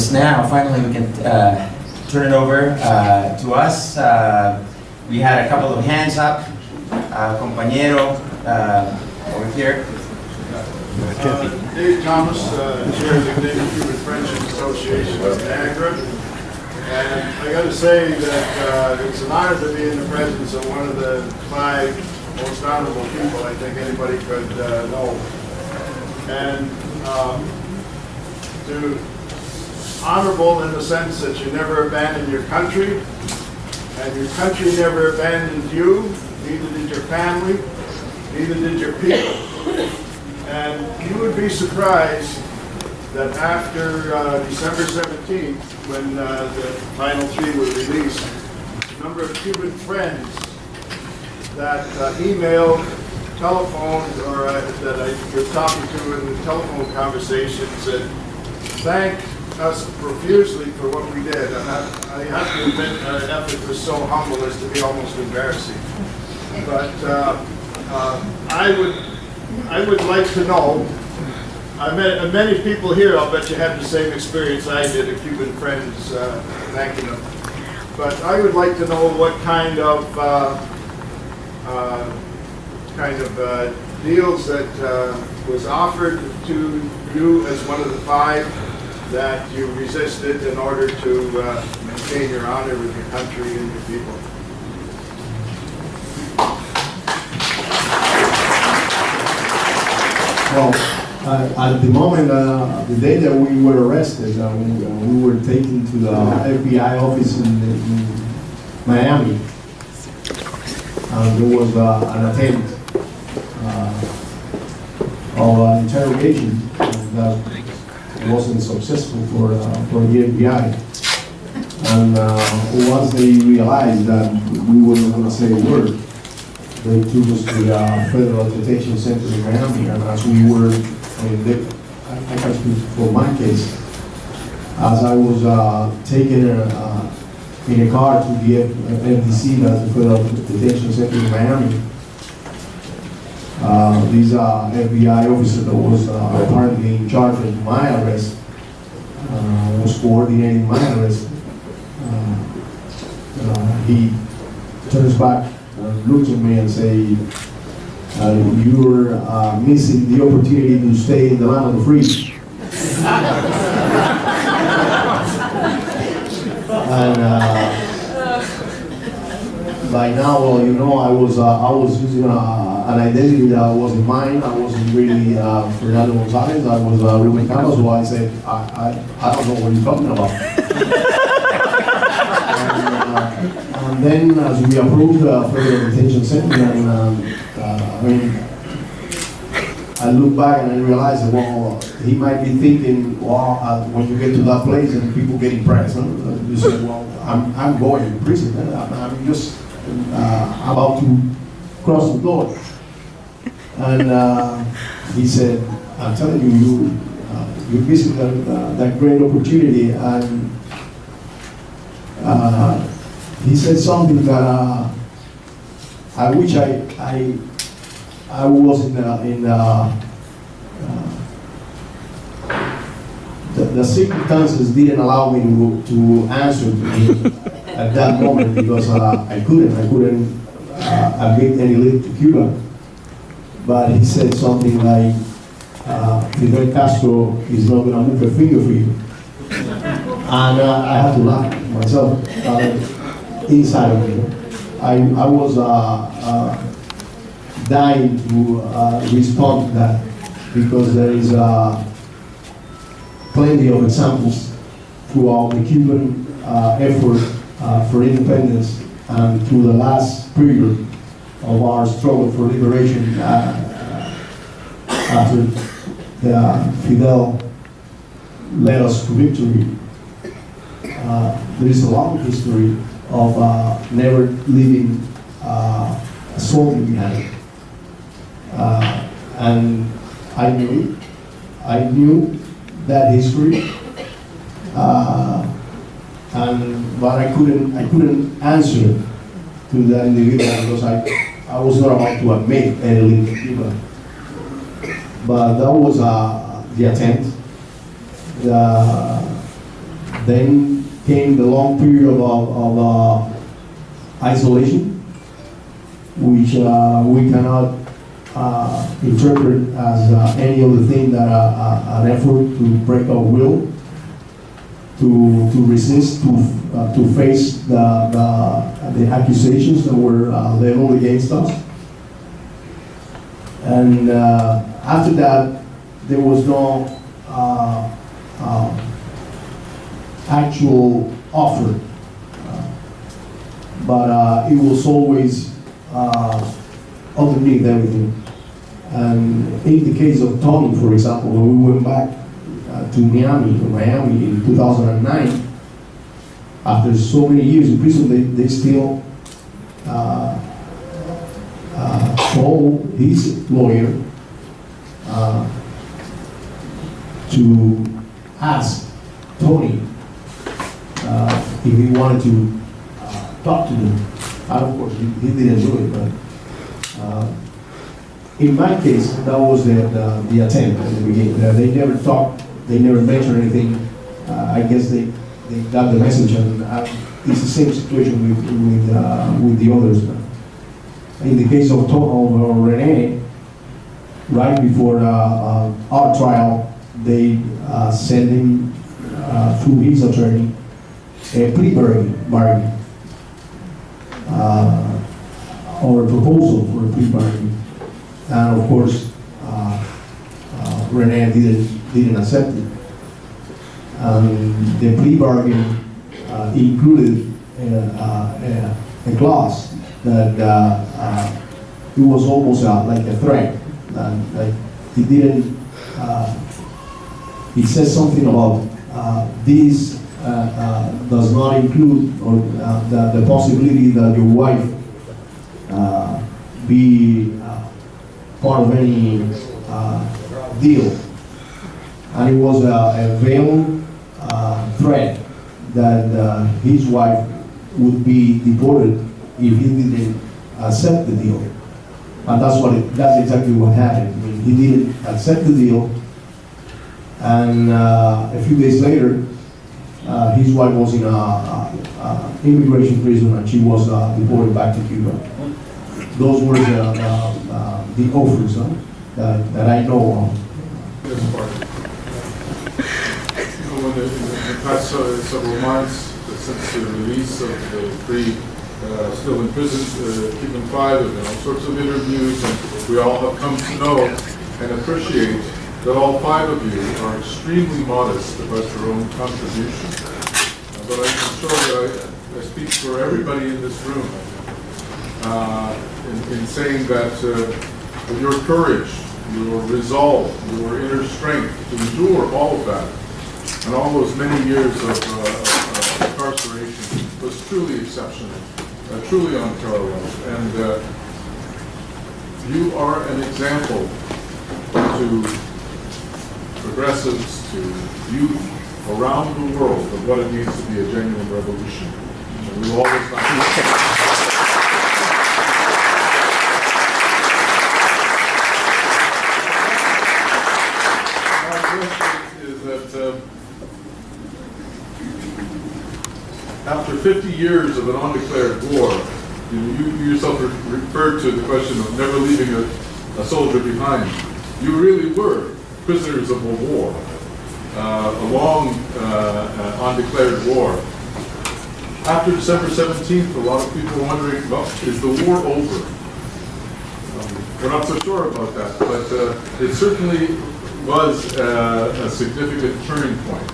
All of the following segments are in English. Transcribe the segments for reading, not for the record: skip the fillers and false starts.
guess now, finally, we can turn it over to us. We had a couple of hands up. Compañero over here. Dave Thomas, Chair of the Canadian Cuban Friendship Association of Niagara. And I got to say that it's an honor to be in the presence of one of the 5 most honorable people I think anybody could know. And honorable in the sense that you never abandoned your country, and your country never abandoned you, neither did your family, neither did your people. And you would be surprised that after December 17th, when the final 3 were released, a number of Cuban friends that emailed, telephoned, or that I was talking to in the telephone conversations said, thank us profusely for what we did. And I have to admit, our effort was so humble as to be almost embarrassing. But I would like to know, I met many people here, I'll bet you had the same experience I did, of Cuban friends thanking them. But I would like to know what kind of deals that was offered to you as one of the 5 that you resisted in order to maintain your honor with your country and your people. Well, at the moment, the day that we were arrested, we were taken to the FBI office in Miami. There was an attempt of interrogation that wasn't successful for the FBI. And once they realized that we weren't going to say a word, they took us to the Federal Detention Center in Miami. And as we were, I can speak for my case, as I was taken in a car to the FDC, that's the Federal Detention Center in Miami, this FBI officer that was apparently in charge of my arrest was coordinating my arrest. He turns back and looks at me and say, you're missing the opportunity to stay in the land of the free. And by now, well, you know, I was using an identity that wasn't mine. I wasn't really Fernando González. I was Ruben Carlos, so I said, I don't know what you're talking about. And then as we approved the Federal Detention Center, and I look back and I realized that, well, he might be thinking, well, when you get to that place and people get impressed, you say, well, I'm going to prison. I'm just about to cross the door. And he said, I'm telling you, you're missing that great opportunity. And he said something that I wish I was the circumstances didn't allow me to answer to him at that moment, because I couldn't admit any link to Cuba. But he said something like, Fidel Castro is not going to move a finger for you. And I had to laugh myself inside of me. I was dying to respond to that, because there is plenty of examples throughout the Cuban effort for independence and through the last period of our struggle for liberation after Fidel led us to victory. There is a long history of never leaving a soldier behind. And I knew that history, but I couldn't answer to that individual, because I was not about to admit any link to Cuba. But that was the attempt. Then came the long period of isolation, which we cannot interpret as any other thing than an effort to break our will, to resist, to face the accusations that were leveled against us. And after that, there was no actual offer, but it was always underneath everything. And in the case of Tony, for example, when we went back to Miami in 2009, after so many years in prison, they still told his lawyer to ask Tony if he wanted to talk to them. And of course, he didn't do it, but in my case, that was the attempt at the beginning. They never talked, they never mentioned anything. I guess they got the message, and it's the same situation with the others. In the case of Rene, right before our trial, they sent him through his attorney a plea bargain, or a proposal for a plea bargain, and of course Rene didn't accept it. The plea bargain included a clause that it was almost like a threat. Like he didn't. It says something about this does not include or the possibility that your wife be part of any deal, and it was a veiled threat that his wife would be deported if he didn't accept the deal. And that's exactly what happened. I mean, he didn't accept the deal, and a few days later, his wife was in immigration prison, and she was deported back to Cuba. Those were the offers that I know of. In the past several months, since the release of the three still in prison, Cuban Five, and all sorts of interviews, and we all have come to know and appreciate that all five of you are extremely modest about your own contribution. But I'm sure that I speak for everybody in this room in saying that with your courage, your resolve, your inner strength to endure all of that, and all those many years of incarceration was truly exceptional, truly unparalleled. And you are an example to progressives, to youth around the world of what it means to be a genuine revolution. And we will always not after 50 years of an undeclared war, you yourself referred to the question of never leaving a soldier behind. You really were prisoners of a war, a long undeclared war. After December 17th, a lot of people were wondering, well, is the war over? We're not so sure about that, but it certainly was a significant turning point.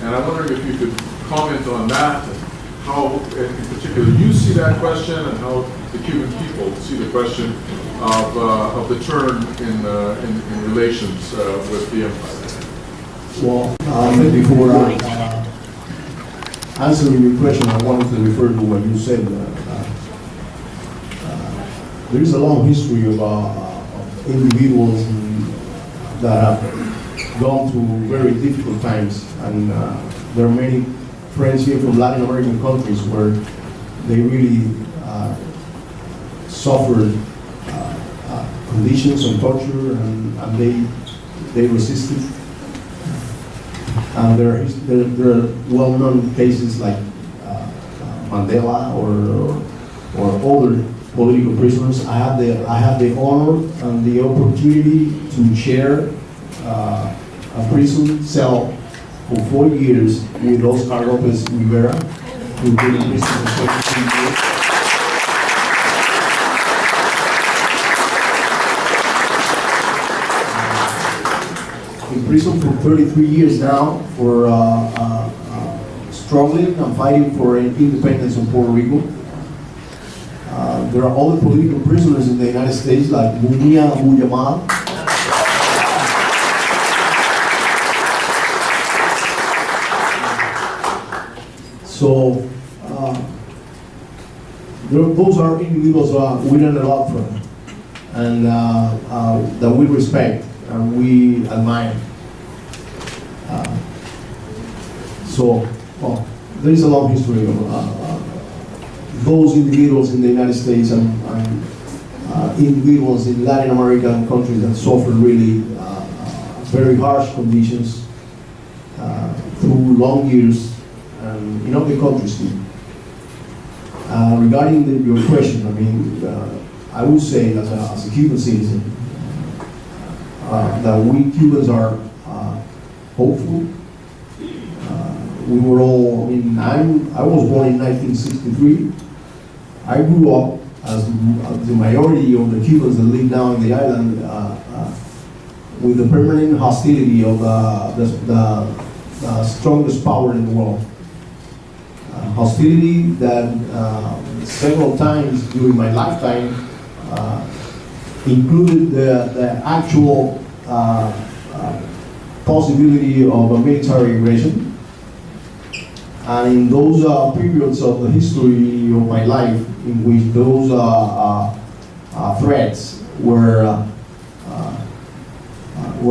And I'm wondering if you could comment on that, and how, in particular, you see that question, and how the Cuban people see the question of the turn in relations with the empire. Well, before answering your question, I wanted to refer to what you said. There is a long history of individuals that have gone through very difficult times, and there are many friends here from Latin American countries where they really suffered conditions and torture, and they resisted. And there are well-known cases like Mandela or other political prisoners. I had the honor and the opportunity to share a prison cell for 4 years with Oscar Lopez Rivera, who been in prison for 23 years. In prison for 33 years now for struggling and fighting for independence of Puerto Rico. There are other political prisoners in the United States like Mumia Abu Jamal. So those are individuals we learn a lot from, and that we respect and we admire. Well, there is a long history of those individuals in the United States and individuals in Latin American countries that suffer really very harsh conditions through long years, and in other countries too. Regarding your question, I mean, I would say as a Cuban citizen that we Cubans are hopeful. We were all, I mean, I was born in 1963. I grew up as the majority of the Cubans that live now in the island with the permanent hostility of the strongest power in the world. Hostility that several times during my lifetime included the actual possibility of a military aggression. And in those periods of the history of my life in which those threats were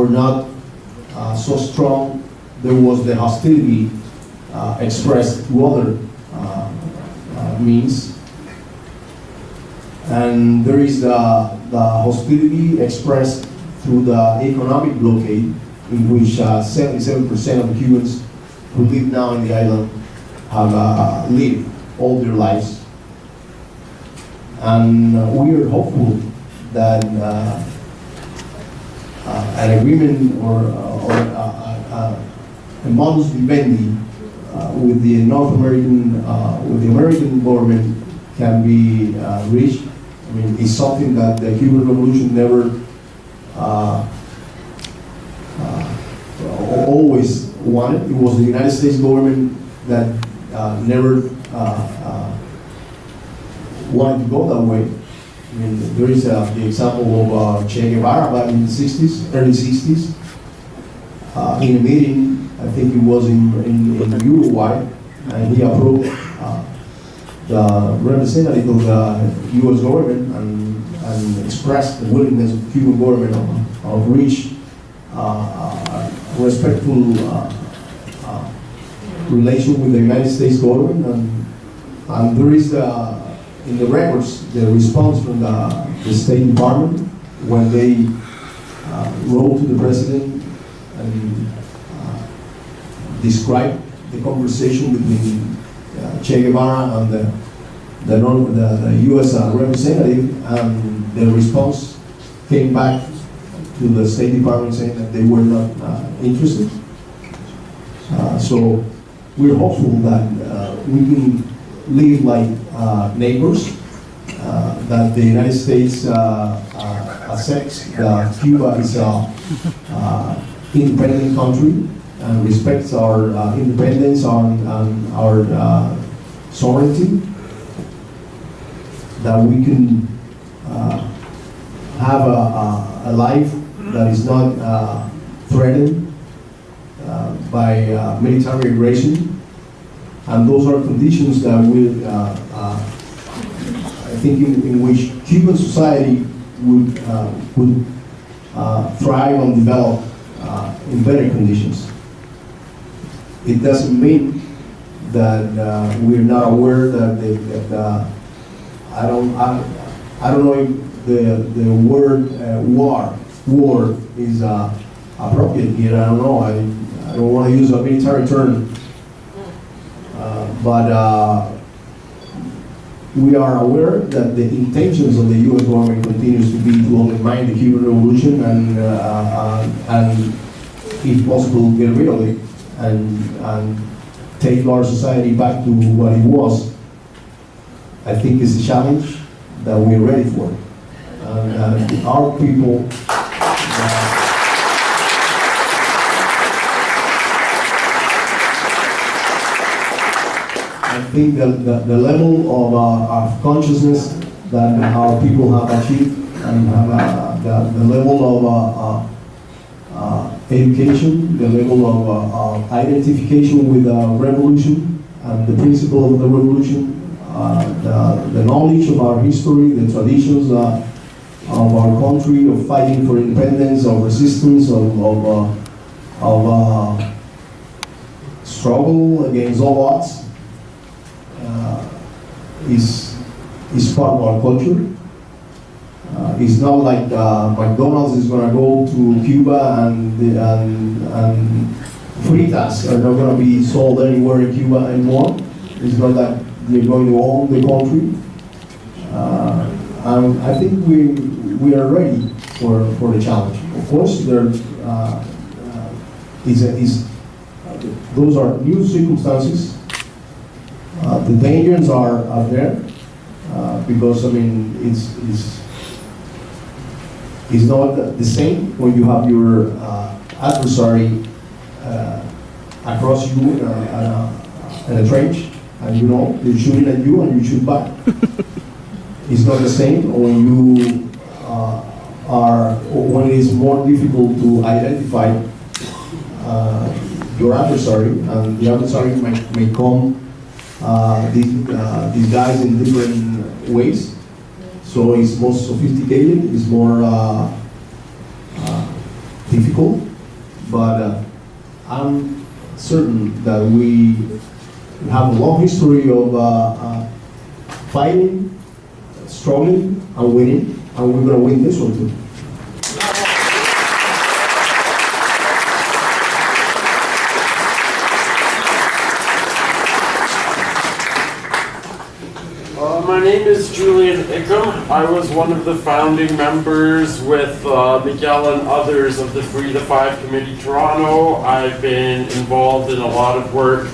not so strong, there was the hostility expressed through other means. And there is the hostility expressed through the economic blockade, in which 77% of the Cubans who live now in the island have lived all their lives. And we are hopeful that an agreement or a modus vivendi with the North American, with the American government can be reached. I mean, it's something that the Cuban Revolution never always wanted. It was the United States government that never wanted to go that way. I mean, there is the example of Che Guevara back in the 60s, early 60s, in a meeting, I think it was in Uruguay, and he approached the representative of the U.S. government and expressed the willingness of the Cuban government of reach respectful relation with the United States government, and there is in the records the response from the State Department when they wrote to the president and described the conversation between Che Guevara and the U.S. representative, and the response came back to the State Department saying that they were not interested. So we're hopeful that we can live like neighbors, that the United States accepts that Cuba is an independent country and respects our independence and our sovereignty, that we can have a life that is not threatened by military aggression, and those are conditions that will, I think, in which Cuban society would thrive and develop in better conditions. It doesn't mean that we're not aware that I don't know if the word war is appropriate here. I don't know. I don't want to use a military term, but we are aware that the intentions of the U.S. government continues to be to undermine the Cuban Revolution and if possible, get rid of it and take our society back to what it was. I think it's a challenge that we're ready for. Our people I think the level of consciousness that our people have achieved and the level of education, the level of identification with the revolution and the principle of the revolution, the knowledge of our history, the traditions of our country, of fighting for independence, of resistance, of struggle against all odds, is part of our culture. It's not like McDonald's is going to go to Cuba and fritas are not going to be sold anywhere in Cuba anymore. It's not that they're going to own the country. I think we are ready for the challenge. Of course, those are new circumstances. The dangers are there because I mean it's not the same when you have your adversary across you in a trench and you know they're shooting at you and you shoot back. It's not the same when you when it is more difficult to identify your adversary, and the adversary may come these guys in different ways. So it's more sophisticated, it's more difficult, but I'm certain that we have a long history of fighting, struggling, and winning, and we're going to win this one too. My name is Julian Ickham. I was one of the founding members with Miguel and others of the Free the Five Committee Toronto. I've been involved in a lot of work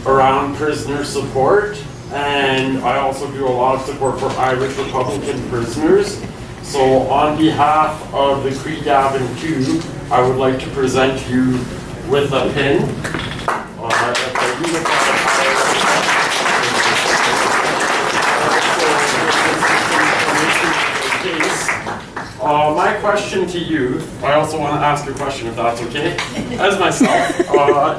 around prisoner support, and I also do a lot of support for Irish Republican prisoners. So on behalf of the Cree Gavin Q, I would like to present you with a pin. My question to you, I also want to ask a question if that's okay, as myself,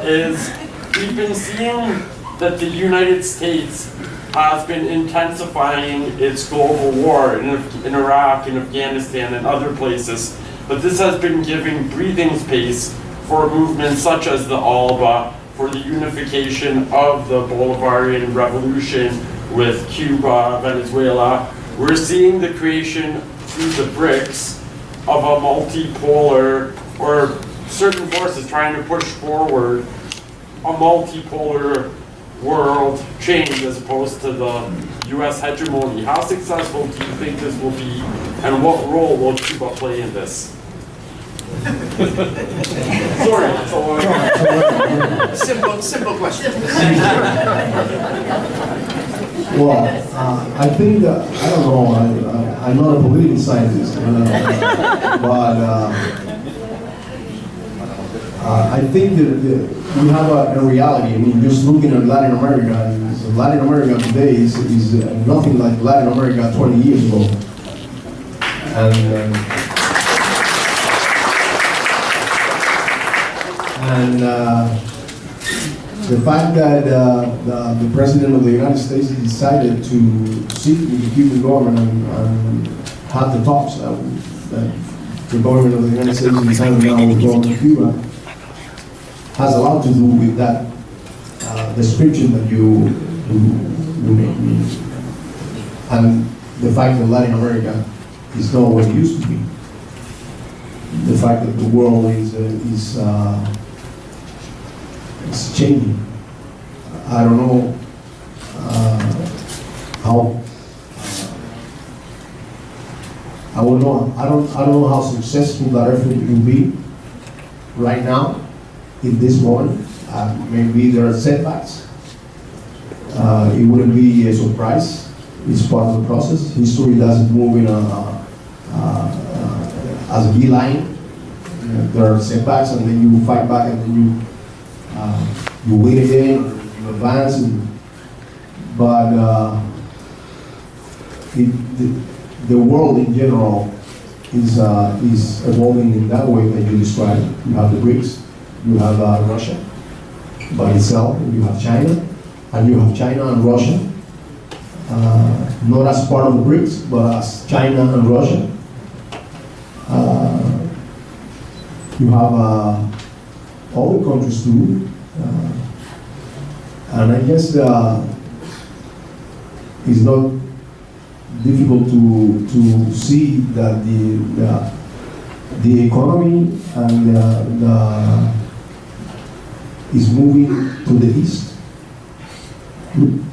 is we've been seeing that the United States has been intensifying its global war in Iraq, in Afghanistan, and other places, but this has been giving breathing space for movements such as the ALBA, for the unification of the Bolivarian Revolution with Cuba, Venezuela. We're seeing the creation through the BRICS of a multipolar, or certain forces trying to push forward a multipolar world change as opposed to the US hegemony. How successful do you think this will be, and what role will Cuba play in this? Sorry, that's a long Simple question. Well, I think that, I don't know, I'm not a political scientist, but I think that we have a reality. I mean, just looking at Latin America, Latin America today is nothing like Latin America 20 years ago. And the fact that the President of the United States decided to sit with the Cuban government and have the talks that the government of the United States decided now to go to Cuba has a lot to do with that description that you made. And the fact that Latin America is not what it used to be. The fact that the world is it's changing. I don't know how. I don't know how successful that effort will be right now, in this moment. Maybe there are setbacks. It wouldn't be a surprise. It's part of the process. History doesn't move in as a beeline. There are setbacks, and then you fight back, and then you win again, or you advance. But the world in general is evolving in that way that you described. You have the BRICS, you have Russia by itself, and you have China, and you have China and Russia, not as part of the BRICS, but as China and Russia. You have other countries too, and I guess it's not difficult to see that the economy and is moving to the east, and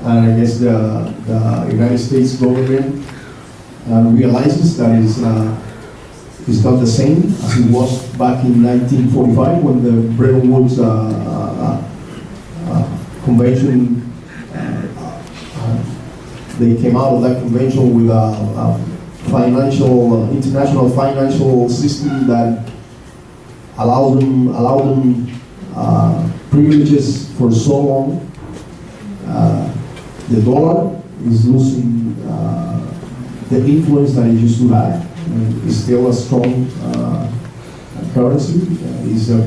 I guess the United States government realizes that it's not the same as it was back in 1945 when the Bretton Woods convention. They came out of that convention with a international financial system that allowed them privileges for so long. The dollar is losing the influence that it used to have. It's still a strong currency. It's the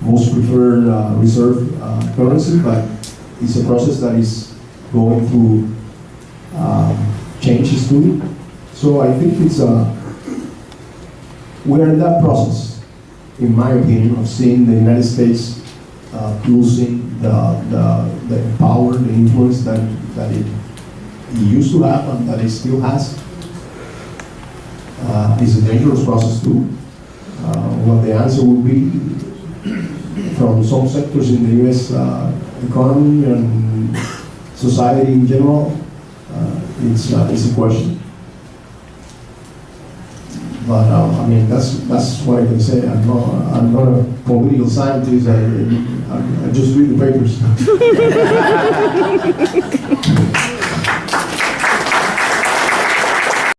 most preferred reserve currency, but it's a process that is going through changes to it. So I think we're in that process, in my opinion, of seeing the United States losing the power, the influence that it used to have and that it still has. It's a dangerous process too. What the answer will be from some sectors in the U.S. Economy and society in general, it's a question. But I mean, that's what I can say. I'm not a political scientist. I just read the papers.